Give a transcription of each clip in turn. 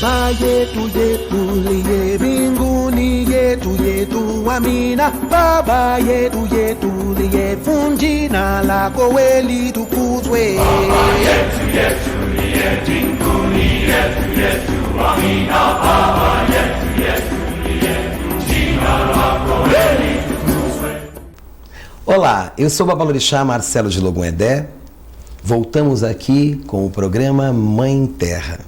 Baba yetu yetu liye mbinguni yetu amina. Baba yetu liye jina lako weli tukuzwe. Baba yetu liye mbinguni yetu amina. Baba yetu liye jina lako weli tukuzwe. Olá, eu sou o Babalorixá Marcelo de Logum Edé. Voltamos aqui com o programa Mãe Terra.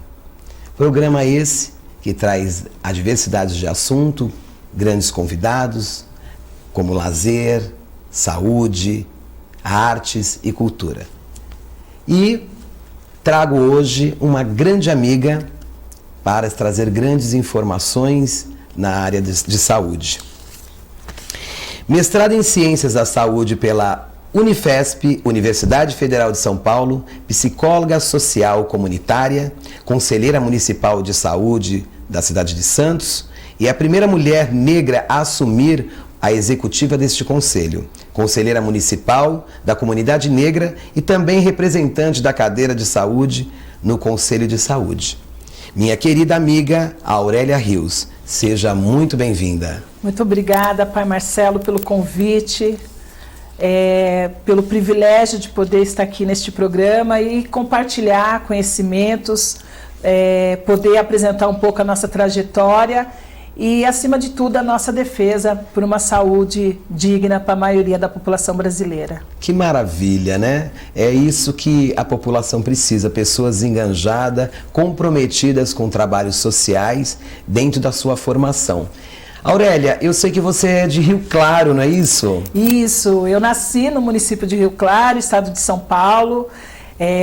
Programa esse que traz a diversidade de assunto, grandes convidados, como lazer, saúde, artes e cultura. E trago hoje uma grande amiga para trazer grandes informações na área de saúde. Mestrada em Ciências da Saúde pela Unifesp, Universidade Federal de São Paulo, psicóloga social comunitária, conselheira municipal de saúde da cidade de Santos e a primeira mulher negra a assumir a executiva deste conselho, conselheira municipal da comunidade negra e também representante da cadeira de saúde no Conselho de Saúde. Minha querida amiga Aurélia Rios, seja muito bem-vinda. Muito obrigada, Pai Marcelo, pelo convite. Pelo privilégio de poder estar aqui neste programa e compartilhar conhecimentos, poder apresentar um pouco a nossa trajetória e, acima de tudo, a nossa defesa por uma saúde digna para a maioria da população brasileira. Que maravilha, né? É isso que a população precisa, pessoas engajadas, comprometidas com trabalhos sociais dentro da sua formação. Aurélia, eu sei que você é de Rio Claro, não é isso? Isso, eu nasci no município de Rio Claro, estado de São Paulo.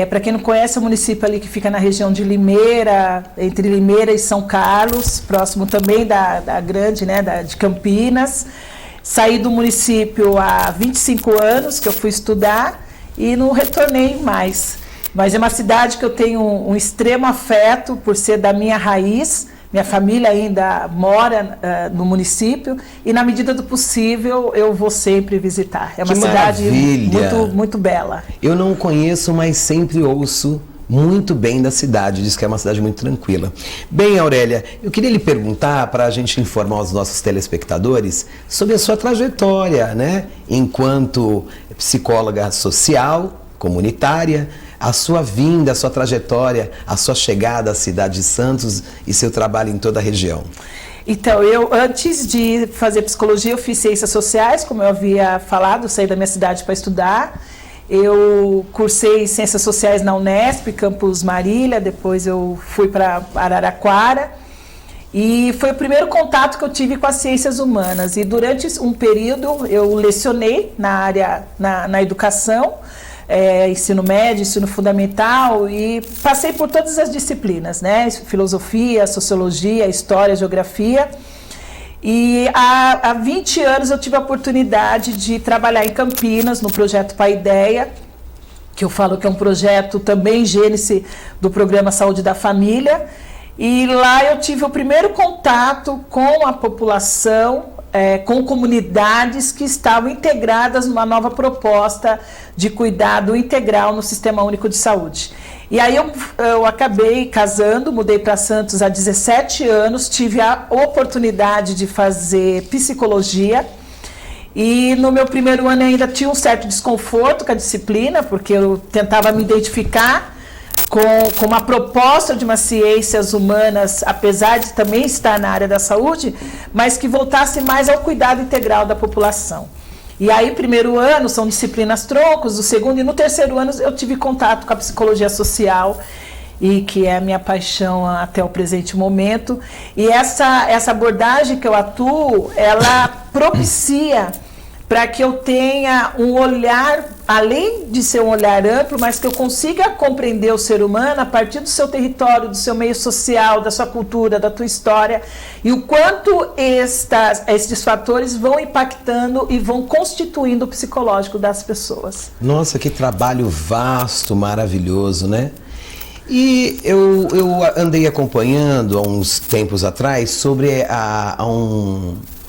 Para quem não conhece, é o município ali que fica na região de Limeira, entre Limeira e São Carlos, próximo também da grande, né, de Campinas. Saí do município há 25 anos, que eu fui estudar, e não retornei mais. Mas é uma cidade que eu tenho um extremo afeto por ser da minha raiz. Minha família ainda mora no município e, na medida do possível, eu vou sempre visitar. É uma cidade muito, muito bela. Eu não conheço, mas sempre ouço muito bem da cidade. Diz que é uma cidade muito tranquila. Bem, Aurélia, eu queria lhe perguntar, para a gente informar os nossos telespectadores, sobre a sua trajetória, né? Enquanto psicóloga social, comunitária, a sua vinda, a sua trajetória, a sua chegada à cidade de Santos e seu trabalho em toda a região. Então, eu antes de fazer psicologia, eu fiz ciências sociais, como eu havia falado, saí da minha cidade para estudar. Eu cursei ciências sociais na Unesp, campus Marília, depois eu fui para Araraquara. E foi o primeiro contato que eu tive com as ciências humanas. E durante um período eu lecionei na área, na educação, ensino médio, ensino fundamental, e passei por todas as disciplinas, né? Filosofia, sociologia, história, geografia. E há 20 anos eu tive a oportunidade de trabalhar em Campinas, no projeto Paideia, que eu falo que é um projeto também gênese do programa Saúde da Família. E lá eu tive o primeiro contato com a população, com comunidades que estavam integradas numa nova proposta de cuidado integral no Sistema Único de Saúde. E aí eu acabei casando, mudei para Santos há 17 anos, tive a oportunidade de fazer psicologia. E no meu primeiro ano ainda tinha um certo desconforto com a disciplina, porque eu tentava me identificar com uma proposta de umas ciências humanas, apesar de também estar na área da saúde, mas que voltasse mais ao cuidado integral da população. E aí, primeiro ano, são disciplinas troncos, o segundo e no terceiro ano eu tive contato com a psicologia social, e que é a minha paixão até o presente momento. E essa abordagem que eu atuo, ela propicia para que eu tenha um olhar, além de ser um olhar amplo, mas que eu consiga compreender o ser humano a partir do seu território, do seu meio social, da sua cultura, da tua história, e o quanto estes fatores vão impactando e vão constituindo o psicológico das pessoas. Nossa, que trabalho vasto, maravilhoso, né? E eu andei acompanhando há uns tempos atrás sobre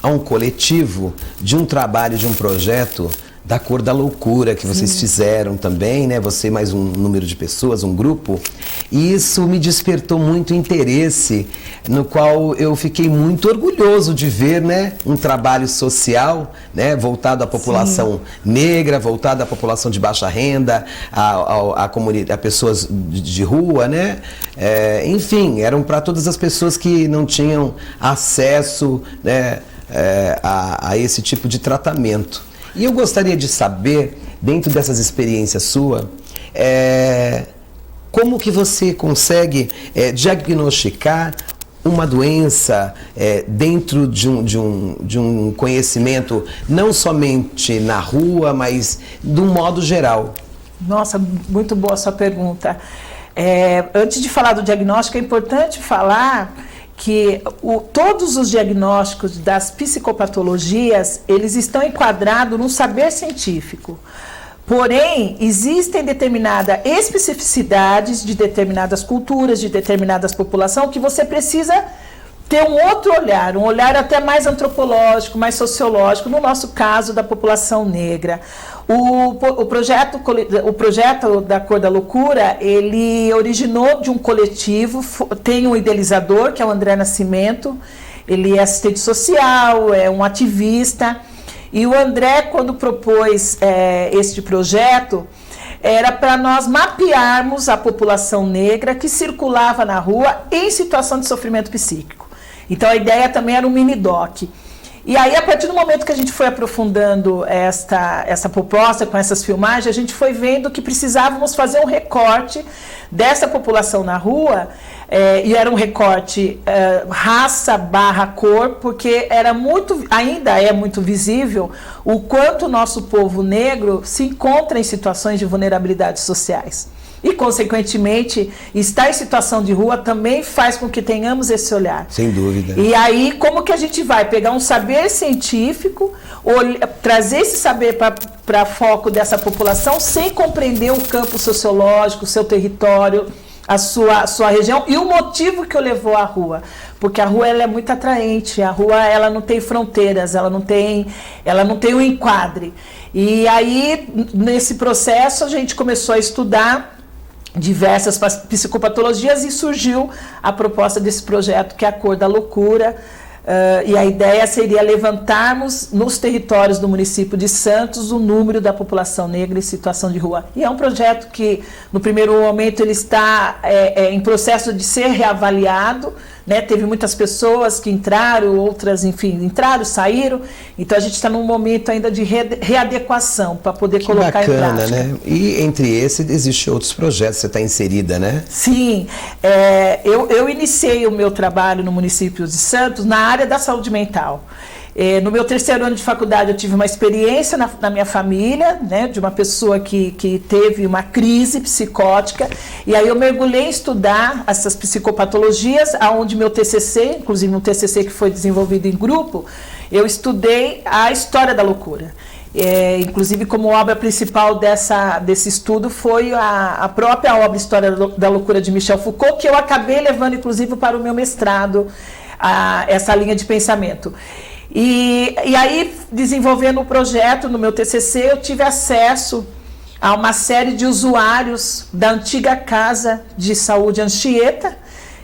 um coletivo de um trabalho, de um projeto da Cor da Loucura, que vocês fizeram também, né? Você mais um número de pessoas, um grupo. E isso me despertou muito interesse, no qual eu fiquei muito orgulhoso de ver, né? Um trabalho social, né? Voltado à população negra, voltado à população de baixa renda, a pessoas de rua, né? Enfim, eram para todas as pessoas que não tinham acesso, né? A esse tipo de tratamento. E eu gostaria de saber, dentro dessas experiências suas, como que você consegue diagnosticar uma doença dentro de um conhecimento, não somente na rua, mas de um modo geral? Nossa, muito boa a sua pergunta. Antes de falar do diagnóstico, é importante falar que todos os diagnósticos das psicopatologias, eles estão enquadrados num saber científico. Porém, existem determinadas especificidades de determinadas culturas, de determinadas populações, que você precisa ter um outro olhar, um olhar até mais antropológico, mais sociológico, no nosso caso, da população negra. O projeto da Cor da Loucura, ele originou de um coletivo, tem um idealizador, que é o André Nascimento, ele é assistente social, é um ativista, e o André, quando propôs este projeto, era para nós mapearmos a população negra que circulava na rua em situação de sofrimento psíquico. Então, a ideia também era um mini-doc. E aí, a partir do momento que a gente foi aprofundando essa proposta com essas filmagens, a gente foi vendo que precisávamos fazer um recorte dessa população na rua, e era um recorte raça/cor, porque ainda é muito visível o quanto o nosso povo negro se encontra em situações de vulnerabilidades sociais. E, consequentemente, estar em situação de rua também faz com que tenhamos esse olhar. Sem dúvida. E aí, como que a gente vai pegar um saber científico, trazer esse saber para foco dessa população, sem compreender o campo sociológico, o seu território, a sua região e o motivo que o levou à rua? Porque a rua ela é muito atraente, a rua ela não tem fronteiras, ela não tem um enquadre. E aí, nesse processo, a gente começou a estudar diversas psicopatologias e surgiu a proposta desse projeto, que é a Cor da Loucura. E a ideia seria levantarmos nos territórios do município de Santos o número da população negra em situação de rua. E é um projeto que, no primeiro momento, ele está em processo de ser reavaliado, né? Teve muitas pessoas que entraram, outras, enfim, entraram, saíram. Então, a gente está num momento ainda de readequação para poder colocar em prática. Né? E entre esses, existem outros projetos, você está inserida, né? Sim. Eu iniciei o meu trabalho no município de Santos na área da saúde mental. No meu terceiro ano de faculdade, eu tive uma experiência na minha família, né, de uma pessoa que teve uma crise psicótica, e aí eu mergulhei em estudar essas psicopatologias, aonde meu TCC, inclusive um TCC que foi desenvolvido em grupo, eu estudei a história da loucura. Inclusive, como obra principal desse estudo foi a própria obra História da Loucura de Michel Foucault, que eu acabei levando, inclusive, para o meu mestrado, essa linha de pensamento. E aí, desenvolvendo o projeto no meu TCC, eu tive acesso a uma série de usuários da antiga Casa de Saúde Anchieta,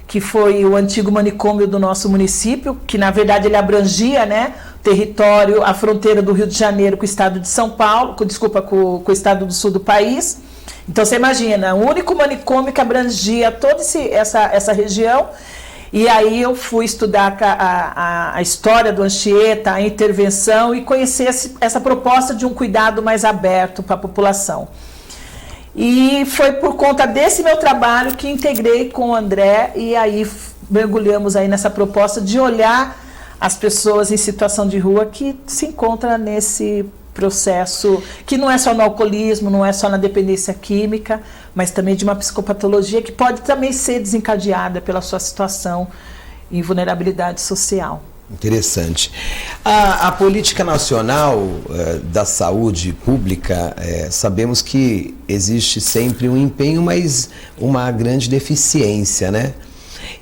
que foi o antigo manicômio do nosso município, que na verdade ele abrangia, né, território, a fronteira do Rio de Janeiro com o estado de São Paulo, com o estado do sul do país. Então você imagina, o único manicômio que abrangia toda essa região. E aí eu fui estudar a história do Anchieta, a intervenção, e conhecer essa proposta de um cuidado mais aberto para a população. E foi por conta desse meu trabalho que integrei com o André, e aí mergulhamos aí nessa proposta de olhar as pessoas em situação de rua que se encontram nesse processo, que não é só no alcoolismo, não é só na dependência química, mas também de uma psicopatologia que pode também ser desencadeada pela sua situação em vulnerabilidade social. Interessante. A política nacional da saúde pública, sabemos que existe sempre um empenho, mas uma grande deficiência, né?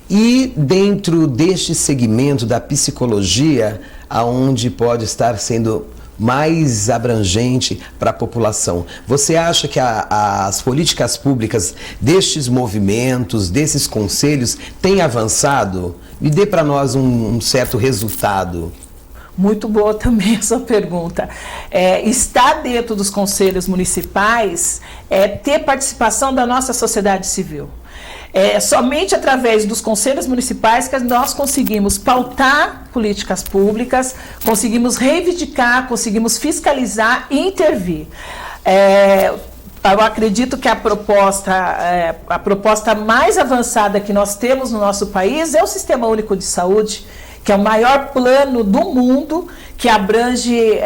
E dentro deste segmento da psicologia, aonde pode estar sendo mais abrangente para a população. Você acha que as políticas públicas destes movimentos, desses conselhos, têm avançado? Me dê para nós um certo resultado. Muito boa também a sua pergunta. Estar dentro dos conselhos municipais é ter participação da nossa sociedade civil. Somente através dos conselhos municipais que nós conseguimos pautar políticas públicas, conseguimos reivindicar, conseguimos fiscalizar e intervir. Eu acredito que a proposta mais avançada que nós temos no nosso país é o Sistema Único de Saúde, que é o maior plano do mundo, que abrange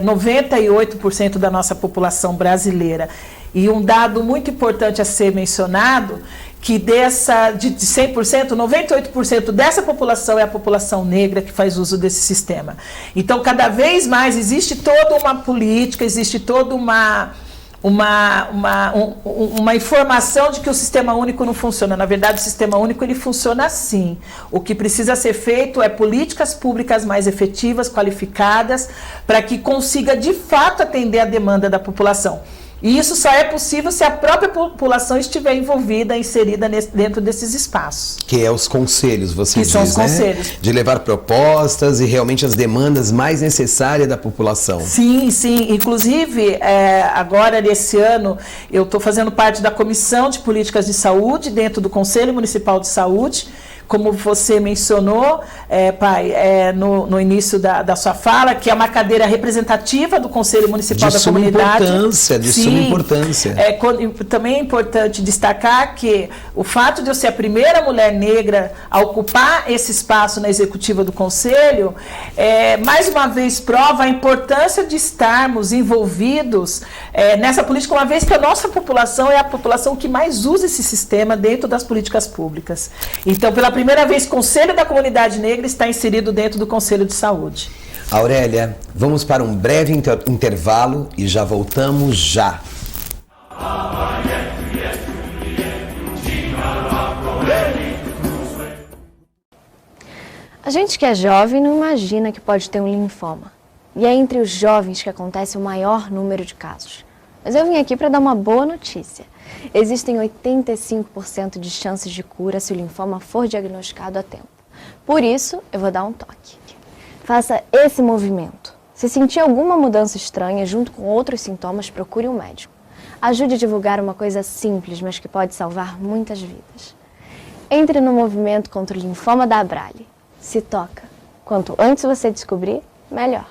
98% da nossa população brasileira. E um dado muito importante a ser mencionado, que de 100%, 98% dessa população é a população negra que faz uso desse sistema. Então, cada vez mais existe toda uma política, existe toda uma informação de que o Sistema Único não funciona. Na verdade, o Sistema Único ele funciona assim. O que precisa ser feito é políticas públicas mais efetivas, qualificadas, para que consiga, de fato, atender a demanda da população. E isso só é possível se a própria população estiver envolvida, inserida dentro desses espaços. Que é os conselhos, você diz, são os conselhos. De levar propostas e realmente as demandas mais necessárias da população. Sim, sim. Inclusive, agora, nesse ano, eu estou fazendo parte da Comissão de Políticas de Saúde, dentro do Conselho Municipal de Saúde. Como você mencionou, pai, no início da sua fala, que é uma cadeira representativa do Conselho Municipal da Comunidade. De suma importância. Também é importante destacar que o fato de eu ser a primeira mulher negra a ocupar esse espaço na executiva do Conselho, mais uma vez prova a importância de estarmos envolvidos nessa política, uma vez que a nossa população é a população que mais usa esse sistema dentro das políticas públicas. Então, pela primeira vez, o Conselho da Comunidade Negra está inserido dentro do Conselho de Saúde. Aurélia, vamos para um breve intervalo e já voltamos já. A gente que é jovem não imagina que pode ter um linfoma. E é entre os jovens que acontece o maior número de casos. Mas eu vim aqui para dar uma boa notícia. Existem 85% de chances de cura se o linfoma for diagnosticado a tempo. Por isso, eu vou dar um toque. Faça esse movimento. Se sentir alguma mudança estranha junto com outros sintomas, procure um médico. Ajude a divulgar uma coisa simples, mas que pode salvar muitas vidas. Entre no movimento contra o linfoma da Abrale. Se toca. Quanto antes você descobrir, melhor.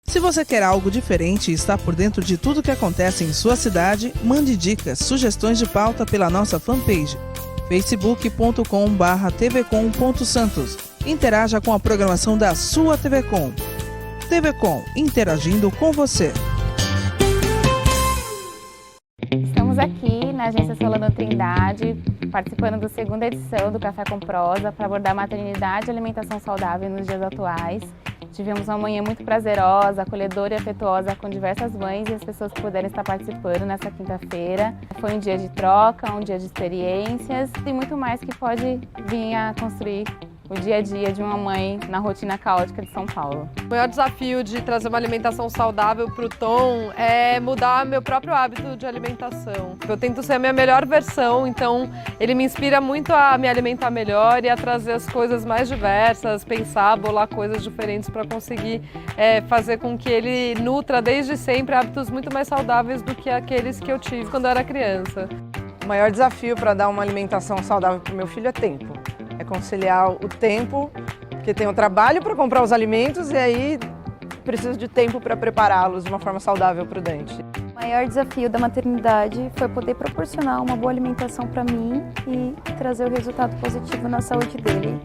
Se você quer algo diferente e está por dentro de tudo que acontece em sua cidade, mande dicas, sugestões de pauta pela nossa fanpage facebook.com/tvcom.santos. Interaja com a programação da sua TV Com. TV Com, interagindo com você. Estamos aqui na Agência Solano Trindade, participando da segunda edição do Café com Prosa para abordar maternidade e alimentação saudável nos dias atuais. Tivemos uma manhã muito prazerosa, acolhedora e afetuosa com diversas mães e as pessoas que puderam estar participando nessa quinta-feira. Foi um dia de troca, um dia de experiências e muito mais que pode vir a construir o dia a dia de uma mãe na rotina caótica de São Paulo. O maior desafio de trazer uma alimentação saudável para o Tom é mudar meu próprio hábito de alimentação. Eu tento ser a minha melhor versão, então ele me inspira muito a me alimentar melhor e a trazer as coisas mais diversas, pensar, bolar coisas diferentes para conseguir fazer com que ele nutra desde sempre hábitos muito mais saudáveis do que aqueles que eu tive quando eu era criança. O maior desafio para dar uma alimentação saudável para o meu filho é tempo. É conciliar o tempo, porque tem o trabalho para comprar os alimentos e aí preciso de tempo para prepará-los de uma forma saudável e prudente. O maior desafio da maternidade foi poder proporcionar uma boa alimentação para mim e trazer o resultado positivo na saúde dele.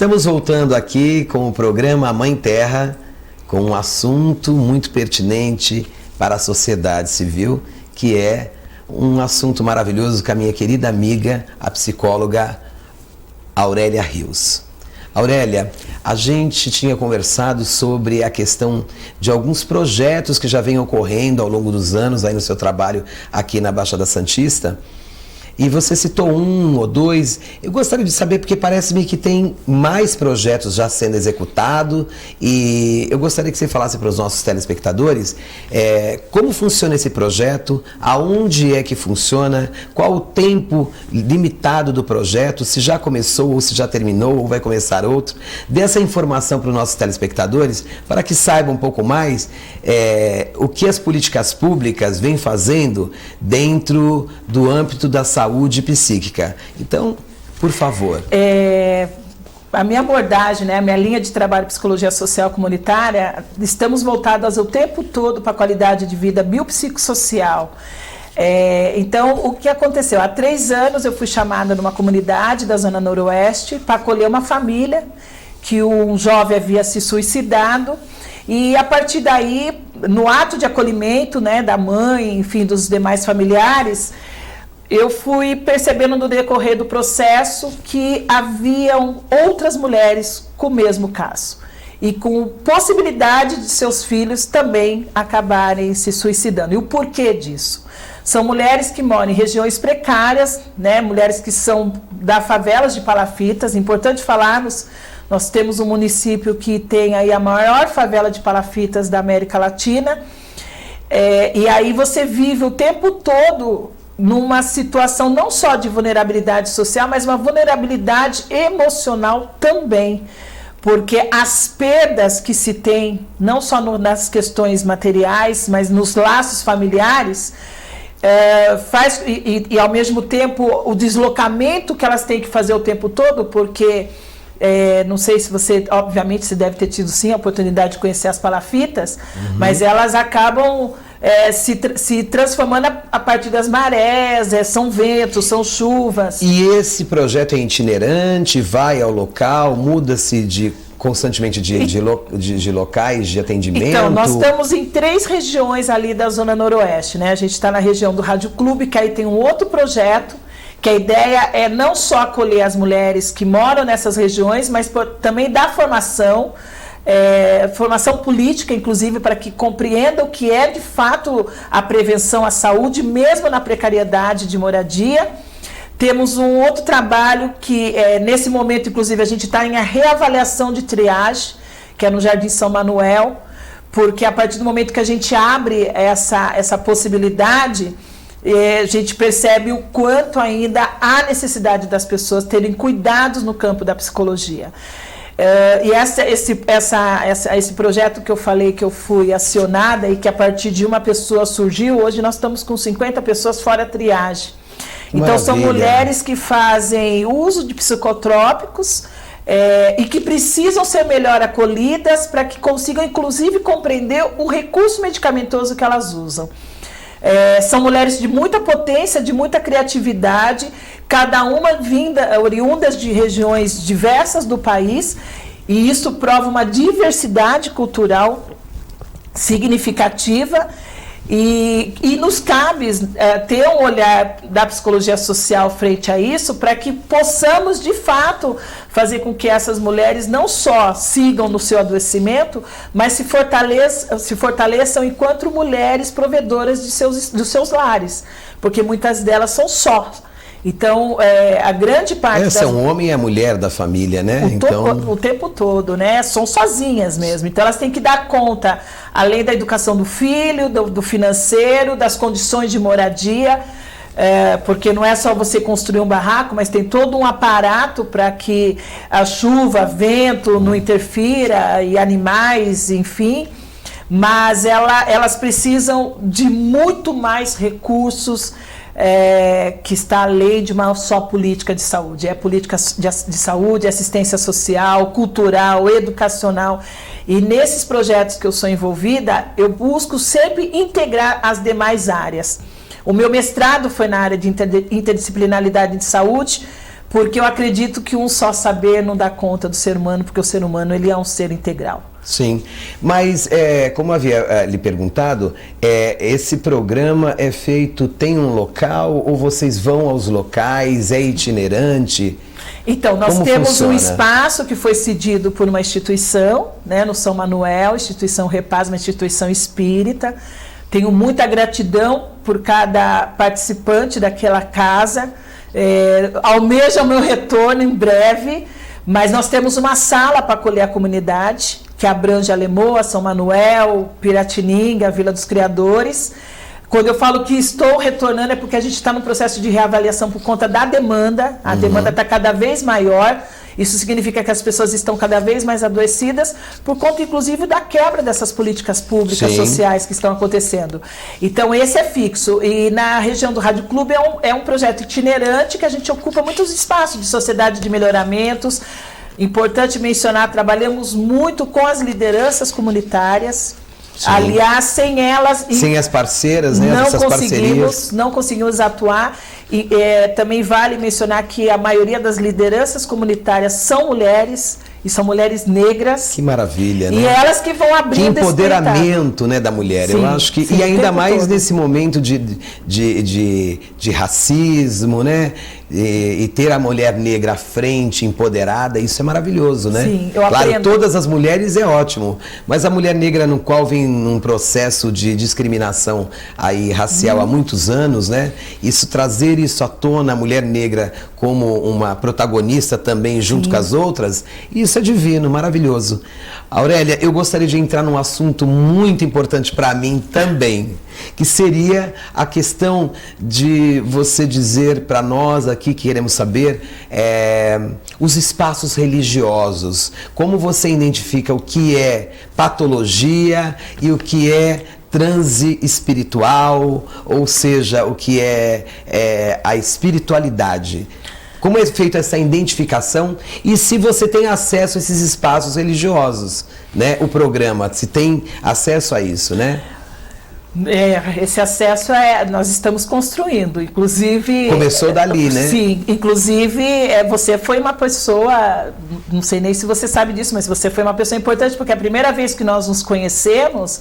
Estamos voltando aqui com o programa Mãe Terra, com um assunto muito pertinente para a sociedade civil, que é um assunto maravilhoso com a minha querida amiga, a psicóloga Aurélia Rios. Aurélia, a gente tinha conversado sobre a questão de alguns projetos que já vêm ocorrendo ao longo dos anos aí no seu trabalho aqui na Baixada Santista. E você citou um ou dois. Eu gostaria de saber, porque parece-me que tem mais projetos já sendo executados, e eu gostaria que você falasse para os nossos telespectadores como funciona esse projeto, aonde é que funciona, qual o tempo limitado do projeto, se já começou ou se já terminou ou vai começar outro. Dê essa informação para os nossos telespectadores para que saibam um pouco mais o que as políticas públicas vêm fazendo dentro do âmbito da saúde psíquica. Então, por favor. A minha abordagem, né, a minha linha de trabalho psicologia social comunitária, estamos voltados o tempo todo para a qualidade de vida biopsicossocial. Então, o que aconteceu? Há 3 anos eu fui chamada numa comunidade da Zona Noroeste para acolher uma família que um jovem havia se suicidado. E a partir daí, no ato de acolhimento, né, da mãe, enfim, dos demais familiares, eu fui percebendo no decorrer do processo que haviam outras mulheres com o mesmo caso e com possibilidade de seus filhos também acabarem se suicidando. E o porquê disso? São mulheres que moram em regiões precárias, né? Mulheres que são da favelas de palafitas. Importante falarmos, nós temos um município que tem aí a maior favela de palafitas da América Latina, e aí você vive o tempo todo numa situação não só de vulnerabilidade social, mas uma vulnerabilidade emocional também, porque as perdas que se tem, não só nas questões materiais, mas nos laços familiares, faz, e ao mesmo tempo o deslocamento que elas têm que fazer o tempo todo, porque não sei se você, obviamente, você deve ter tido sim a oportunidade de conhecer as palafitas, mas elas acabam se transformando a partir das marés, são ventos, são chuvas. E esse projeto é itinerante, vai ao local, muda-se constantemente de locais de atendimento? Então, nós estamos em 3 regiões ali da Zona Noroeste, né? A gente está na região do Rádio Clube, que aí tem um outro projeto, que a ideia é não só acolher as mulheres que moram nessas regiões, mas também dar formação, formação política, inclusive, para que compreendam o que é de fato a prevenção à saúde, mesmo na precariedade de moradia. Temos um outro trabalho que, nesse momento, inclusive, a gente está em reavaliação de triagem, que é no Jardim São Manuel, porque a partir do momento que a gente abre essa possibilidade, a gente percebe o quanto ainda há necessidade das pessoas terem cuidados no campo da psicologia. E esse projeto que eu falei que eu fui acionada e que a partir de uma pessoa surgiu, hoje nós estamos com 50 pessoas fora triagem. Então, são mulheres que fazem uso de psicotrópicos e que precisam ser melhor acolhidas para que consigam, inclusive, compreender o recurso medicamentoso que elas usam. São mulheres de muita potência, de muita criatividade, cada uma oriundas de regiões diversas do país, e isso prova uma diversidade cultural significativa. E nos cabe ter um olhar da psicologia social frente a isso, para que possamos, de fato, fazer com que essas mulheres não só sigam no seu adoecimento, mas se fortaleçam enquanto mulheres provedoras dos seus lares, porque muitas delas são só. Então, a grande parte são o homem e a mulher da família, né? O tempo todo, né? São sozinhas mesmo. Então, elas têm que dar conta, além da educação do filho, do financeiro, das condições de moradia, porque não é só você construir um barraco, mas tem todo um aparato para que a chuva, vento não interfira, e animais, enfim. Mas elas precisam de muito mais recursos, que está a lei de uma só política de saúde. É política de saúde, assistência social, cultural, educacional. E nesses projetos que eu sou envolvida, eu busco sempre integrar as demais áreas. O meu mestrado foi na área de interdisciplinaridade de saúde, porque eu acredito que um só saber não dá conta do ser humano, porque o ser humano ele é um ser integral. Sim, mas como havia lhe perguntado, esse programa é feito, tem um local ou vocês vão aos locais, é itinerante? Então, nós Como temos funciona? um espaço que foi cedido por uma instituição, né, no São Manuel, instituição Repaz, uma instituição espírita. Tenho muita gratidão por cada participante daquela casa. Almejo o meu retorno em breve, mas nós temos uma sala para acolher a comunidade, que abrange a Lemoa, São Manuel, Piratininga, Vila dos Criadores. Quando eu falo que estou retornando é porque a gente está no processo de reavaliação por conta da demanda. A demanda está cada vez maior. Isso significa que as pessoas estão cada vez mais adoecidas por conta, inclusive, da quebra dessas políticas públicas sociais que estão acontecendo. Então, esse é fixo. E na região do Rádio Clube é um projeto itinerante que a gente ocupa muitos espaços de sociedade de melhoramentos. Importante mencionar, trabalhamos muito com as lideranças comunitárias. Sim. Aliás, sem elas... Sem as parceiras, né? Não conseguimos atuar. E também vale mencionar que a maioria das lideranças comunitárias são mulheres, e são mulheres negras. Que maravilha, né? E elas que vão abrindo que empoderamento, né, da mulher. Sim, eu acho que, e ainda mais nesse momento de racismo, né? E ter a mulher negra à frente, empoderada, isso é maravilhoso, né? Sim, eu claro, aprendo. todas as mulheres é ótimo, mas a mulher negra no qual vem num processo de discriminação aí racial há muitos anos, né? Isso, trazer isso à tona, a mulher negra como uma protagonista também junto com as outras, isso é divino, maravilhoso. Aurélia, eu gostaria de entrar num assunto muito importante para mim também, que seria a questão de você dizer para nós aqui que queremos saber os espaços religiosos. Como você identifica o que é patologia e o que é transe espiritual, ou seja, o que é a espiritualidade? Como é feita essa identificação e se você tem acesso a esses espaços religiosos, né? O programa, se tem acesso a isso, né? Esse acesso nós estamos construindo, inclusive... Começou dali, né? Sim, inclusive você foi uma pessoa, não sei nem se você sabe disso, mas você foi uma pessoa importante, porque a primeira vez que nós nos conhecemos,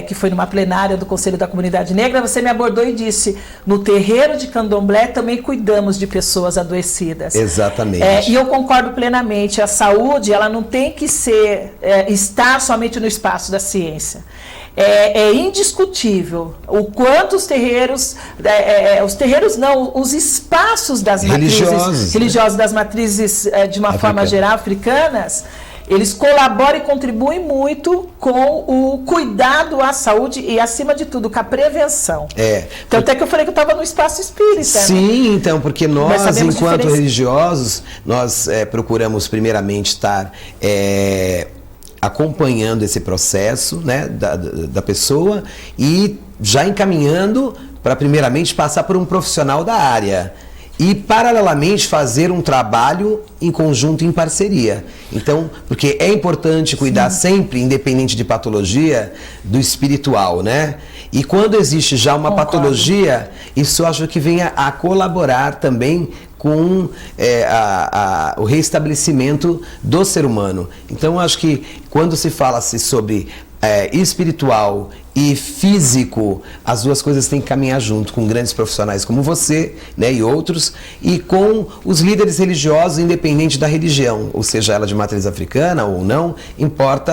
que foi numa plenária do Conselho da Comunidade Negra, você me abordou e disse, no terreiro de Candomblé também cuidamos de pessoas adoecidas. Exatamente. E eu concordo plenamente, a saúde ela não tem que estar somente no espaço da ciência. É indiscutível o quanto os terreiros não, os espaços das matrizes religiosas, das matrizes de uma forma geral africanas, eles colaboram e contribuem muito com o cuidado à saúde e, acima de tudo, com a prevenção. Então, até que eu falei que eu estava no espaço espírita. Sim, né? Então, porque nós, enquanto religiosos, nós procuramos primeiramente estar acompanhando esse processo, né, da pessoa e já encaminhando para primeiramente passar por um profissional da área e paralelamente fazer um trabalho em conjunto, em parceria. Então, porque é importante cuidar sempre, independente de patologia, do espiritual, né? E quando existe já uma patologia, isso eu acho que vem a colaborar também com o reestabelecimento do ser humano. Então, acho que quando se fala-se sobre espiritual e físico, as duas coisas têm que caminhar junto, com grandes profissionais como você, né, e outros, e com os líderes religiosos, independente da religião, ou seja, ela de matriz africana ou não, importa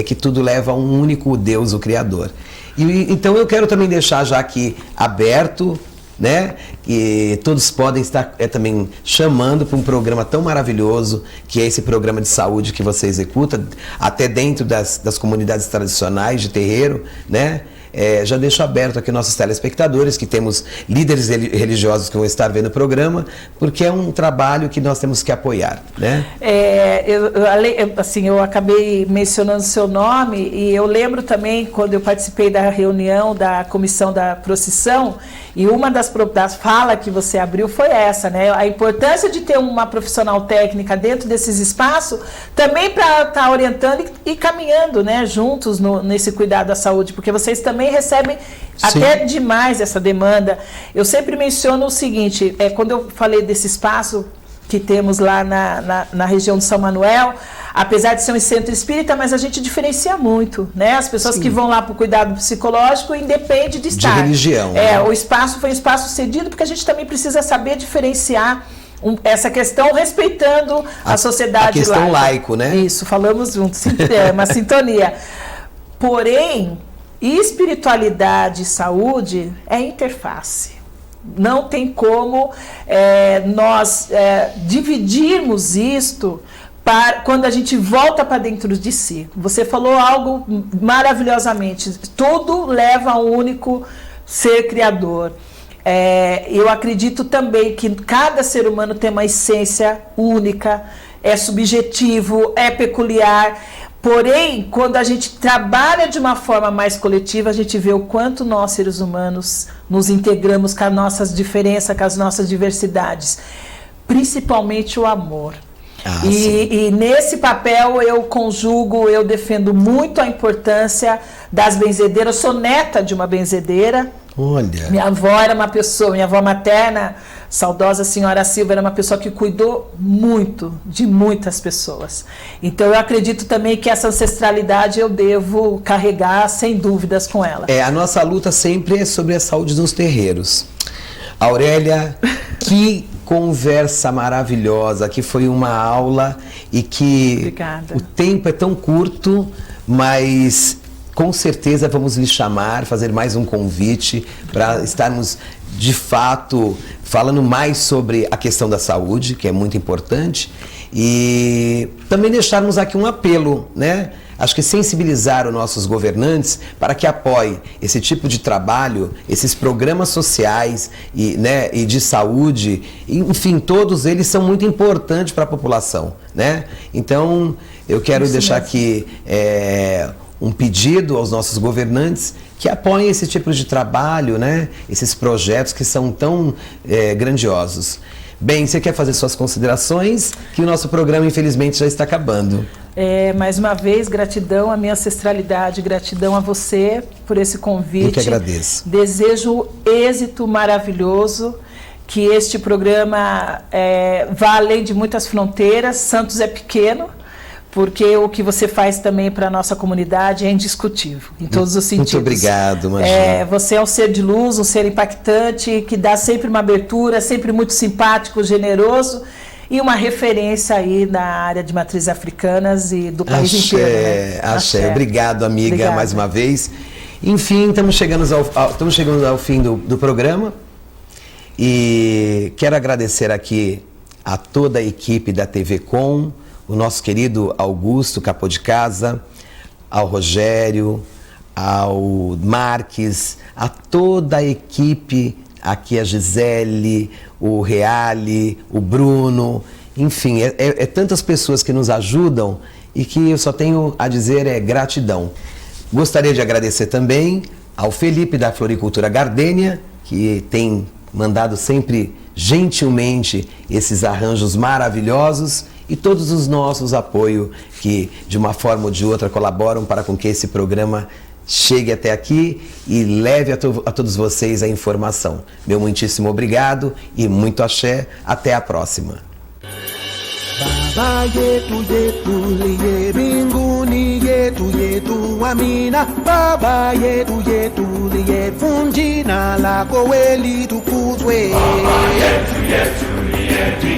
que tudo leva a um único Deus, o Criador. Então eu quero também deixar já aqui aberto, né? E todos podem estar também chamando para um programa tão maravilhoso que é esse programa de saúde que você executa, até dentro das comunidades tradicionais de terreiro, né? Já deixo aberto aqui nossos telespectadores, que temos líderes religiosos que vão estar vendo o programa, porque é um trabalho que nós temos que apoiar, né? Eu acabei mencionando seu nome e eu lembro também quando eu participei da reunião da comissão da procissão, e uma das falas que você abriu foi essa, né? A importância de ter uma profissional técnica dentro desses espaços, também para estar orientando e caminhando, né, juntos nesse cuidado à saúde, porque vocês também também recebem até demais essa demanda. Eu sempre menciono o seguinte, quando eu falei desse espaço que temos lá na região de São Manuel, apesar de ser um centro espírita, mas a gente diferencia muito, né? As pessoas que vão lá para o cuidado psicológico independe de estar. De religião. O espaço foi um espaço cedido, porque a gente também precisa saber diferenciar essa questão, respeitando a sociedade. A questão laico, né? Isso, falamos juntos, é uma sintonia. Porém, espiritualidade e saúde é interface. Não tem como nós dividirmos isto quando a gente volta para dentro de si. Você falou algo maravilhosamente. Tudo leva a um único ser criador. Eu acredito também que cada ser humano tem uma essência única, é subjetivo, é peculiar. Porém, quando a gente trabalha de uma forma mais coletiva, a gente vê o quanto nós, seres humanos, nos integramos com as nossas diferenças, com as nossas diversidades. Principalmente o amor. E nesse papel eu defendo muito a importância das benzedeiras. Eu sou neta de uma benzedeira. Olha. Minha avó era uma pessoa, minha avó materna, saudosa senhora Silva, era uma pessoa que cuidou muito de muitas pessoas. Então eu acredito também que essa ancestralidade eu devo carregar sem dúvidas com ela. A nossa luta sempre é sobre a saúde dos terreiros. Aurélia, que conversa maravilhosa, que foi uma aula e que Obrigada. O tempo é tão curto, mas com certeza vamos lhe chamar, fazer mais um convite para estarmos de fato falando mais sobre a questão da saúde, que é muito importante, e também deixarmos aqui um apelo, né? Acho que sensibilizar os nossos governantes para que apoiem esse tipo de trabalho, esses programas sociais e de saúde, enfim, todos eles são muito importantes para a população, né? Então, eu quero deixar aqui um pedido aos nossos governantes que apoiem esse tipo de trabalho, né? Esses projetos que são tão grandiosos. Bem, você quer fazer suas considerações? Que o nosso programa, infelizmente, já está acabando. Mais uma vez, gratidão à minha ancestralidade, gratidão a você por esse convite. Eu que agradeço. Desejo êxito maravilhoso, que este programa vá além de muitas fronteiras. Santos é pequeno, porque o que você faz também para a nossa comunidade é indiscutível, em todos os sentidos. Muito obrigado, Magina. Você é um ser de luz, um ser impactante, que dá sempre uma abertura, sempre muito simpático, generoso, e uma referência aí na área de matrizes africanas e do país inteiro. Né? Axé. Obrigado, amiga, Obrigada. mais uma vez. Enfim, estamos chegando ao fim do programa e quero agradecer aqui a toda a equipe da TV Com, o nosso querido Augusto Capô de Casa, ao Rogério, ao Marques, a toda a equipe, aqui a Gisele, o Reale, o Bruno, enfim, tantas pessoas que nos ajudam e que eu só tenho a dizer gratidão. Gostaria de agradecer também ao Felipe da Floricultura Gardênia, que tem mandado sempre gentilmente esses arranjos maravilhosos, e todos os nossos apoios que de uma forma ou de outra colaboram para com que esse programa chegue até aqui e leve a todos vocês a informação. Meu muitíssimo obrigado e muito axé. Até a próxima. Baba yetu yetu liye mbinguni yetu yetu amina. Baba yetu yetu liye funjina lako weli tukuzwe. Baba yetu liye